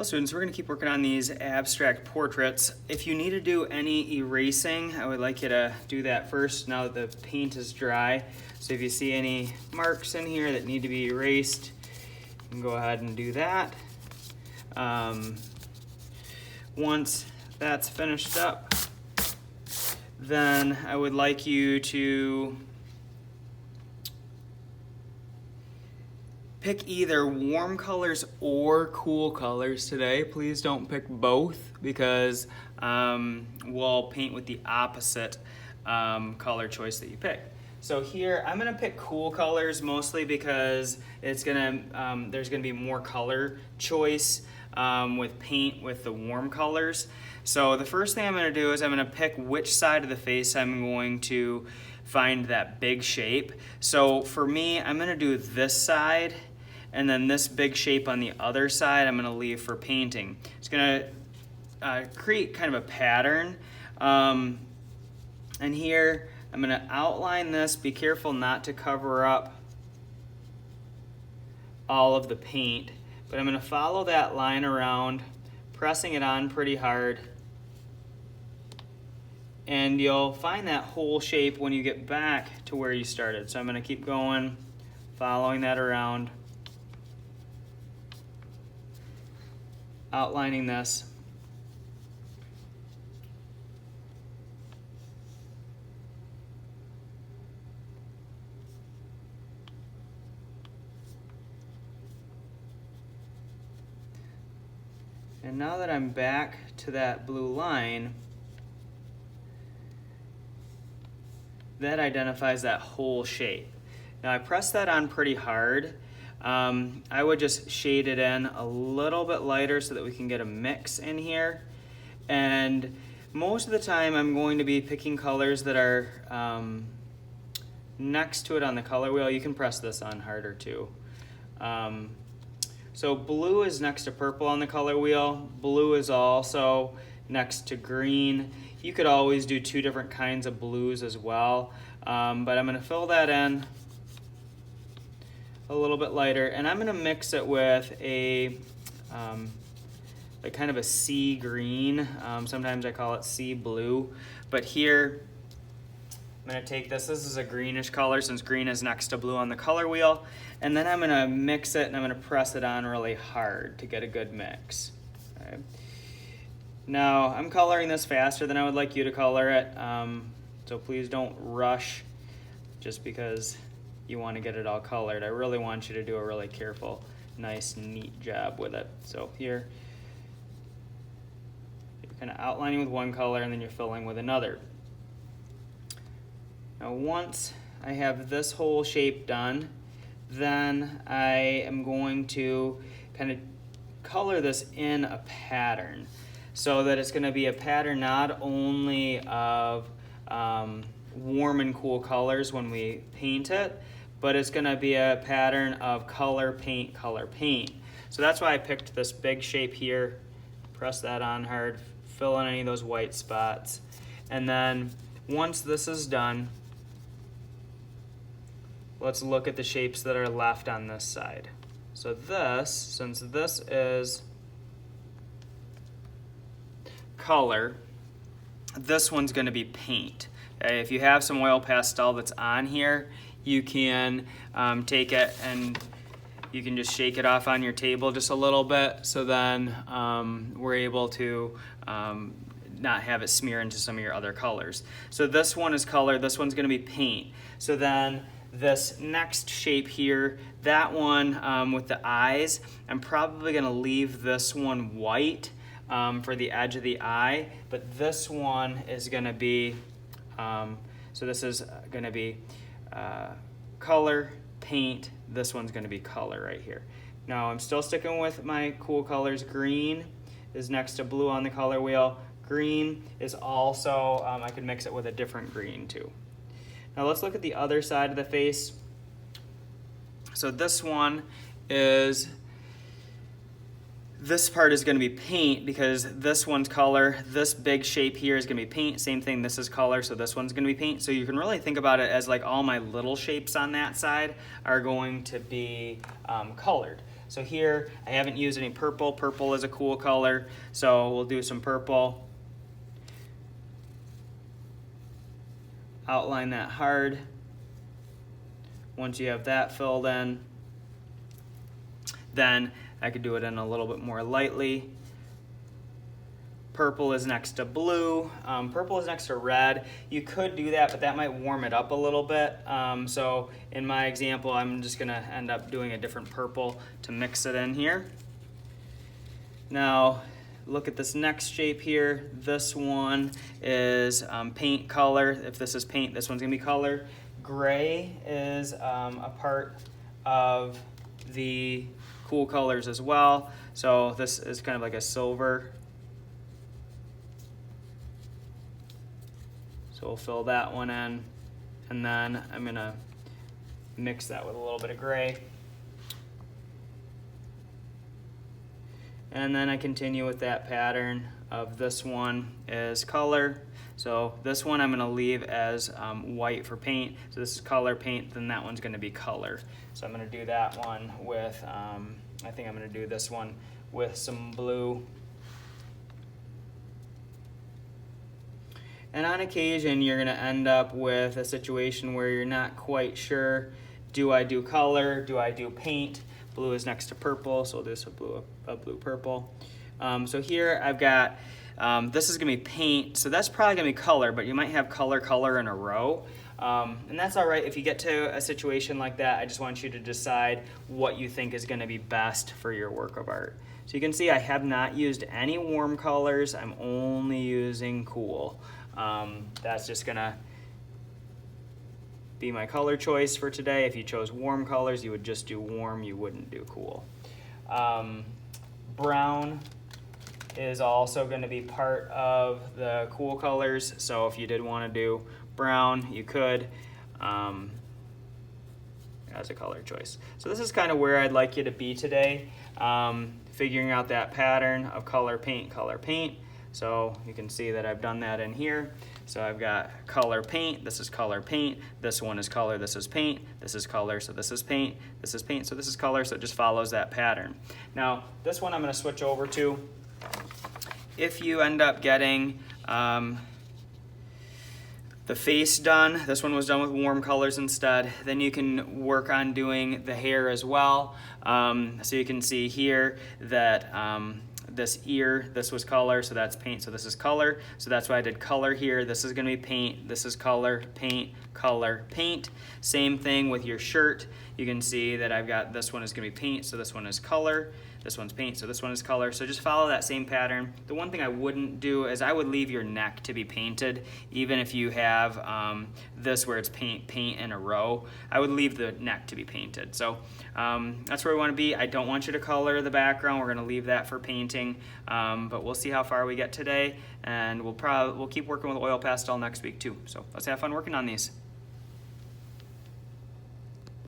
Well, students, we're going to keep working on these abstract portraits. If you need to do any erasing, I would like you to do that first now that the paint is dry. So if you see any marks in here that need to be erased, you can go ahead and do that. Once that's finished up, then I would like you to pick either warm colors or cool colors today. Please don't pick both because we'll paint with the opposite color choice that you pick. So here I'm gonna pick cool colors mostly because it's gonna there's gonna be more color choice with paint with the warm colors. So the first thing I'm gonna do is I'm gonna pick which side of the face I'm going to find that big shape. So for me, I'm gonna do this side, and then this big shape on the other side I'm gonna leave for painting. It's gonna create kind of a pattern. And here I'm gonna outline this. Be careful not to cover up all of the paint, but I'm gonna follow that line around, pressing it on pretty hard. And you'll find that whole shape when you get back to where you started. So I'm gonna keep going, following that around, outlining this. And now that I'm back to that blue line, that identifies that whole shape. Now I pressed that on pretty hard. I would just shade it in a little bit lighter so that we can get a mix in here. And most of the time I'm going to be picking colors that are next to it on the color wheel. You can press this on harder too. So blue is next to purple on the color wheel. Blue is also next to green. You could always do two different kinds of blues as well. But I'm gonna fill that in a little bit lighter, and I'm gonna mix it with a like kind of a sea green. Sometimes I call it sea blue, but here I'm gonna take this. This is a greenish color since green is next to blue on the color wheel, and then I'm gonna mix it and I'm gonna press it on really hard to get a good mix. Okay. Now I'm coloring this faster than I would like you to color it, so please don't rush just because you want to get it all colored. I really want you to do a really careful, nice, neat job with it. So here, you're kind of outlining with one color and then you're filling with another. Now once I have this whole shape done, then I am going to kind of color this in a pattern so that it's going to be a pattern not only of warm and cool colors when we paint it, but it's gonna be a pattern of color, paint, color, paint. So that's why I picked this big shape here. Press that on hard, fill in any of those white spots. And then once this is done, let's look at the shapes that are left on this side. So this, since this is color, this one's gonna be paint. Okay, if you have some oil pastel that's on here, you can take it and you can just shake it off on your table just a little bit, so then we're able to not have it smear into some of your other colors. So this one is color, this one's gonna be paint. So then this next shape here, that one with the eyes, I'm probably gonna leave this one white for the edge of the eye, but this one is gonna be, so this is gonna be color, paint, this one's gonna be color right here. Now I'm still sticking with my cool colors. Green is next to blue on the color wheel. Green is also, I could mix it with a different green too. Now let's look at the other side of the face. So this one is, this part is going to be paint because this one's color. This big shape here is going to be paint. Same thing, this is color, so this one's going to be paint. So you can really think about it as like all my little shapes on that side are going to be colored. So here, I haven't used any purple. Purple is a cool color, so we'll do some purple. Outline that hard. Once you have that filled in, then I could do it in a little bit more lightly. Purple is next to blue. Purple is next to red. You could do that, but that might warm it up a little bit. So in my example, I'm just gonna end up doing a different purple to mix it in here. Now, look at this next shape here. This one is paint color. If this is paint, this one's gonna be color. Gray is a part of the cool colors as well. So this is kind of like a silver. So we'll fill that one in, and then I'm gonna mix that with a little bit of gray. And then I continue with that pattern of this one is color. So this one I'm gonna leave as white for paint. So this is color paint, then that one's gonna be color. So I'm gonna do that one with, I think I'm gonna do this one with some blue. And on occasion, you're gonna end up with a situation where you're not quite sure, do I do color, do I do paint? Blue is next to purple, so we'll do some blue purple. So here I've got, this is gonna be paint, so that's probably gonna be color, but you might have color in a row. And that's all right. If you get to a situation like that, I just want you to decide what you think is gonna be best for your work of art. So you can see I have not used any warm colors, I'm only using cool. That's just gonna be my color choice for today. If you chose warm colors, you would just do warm, you wouldn't do cool. Brown is also going to be part of the cool colors, so if you did want to do brown, you could as a color choice. So this is kind of where I'd like you to be today, figuring out that pattern of color, paint. So you can see that I've done that in here. So I've got color, paint, this is color, paint, this one is color, this is paint, this is color, so this is paint, this is paint, so this is color, so it just follows that pattern. Now, this one I'm gonna switch over to. If you end up getting the face done, this one was done with warm colors instead, then you can work on doing the hair as well. So you can see here that this ear, this was color, so that's paint, so this is color. So that's why I did color here. This is gonna be paint, this is color, paint, color, paint. Same thing with your shirt. You can see that I've got, this one is gonna be paint, so this one is color. This one's paint, so this one is color. So just follow that same pattern. The one thing I wouldn't do is I would leave your neck to be painted, even if you have this where it's paint in a row. I would leave the neck to be painted. So that's where we wanna be. I don't want you to color the background. We're gonna leave that for painting, but we'll see how far we get today, and we'll keep working with oil pastel next week too. So let's have fun working on these.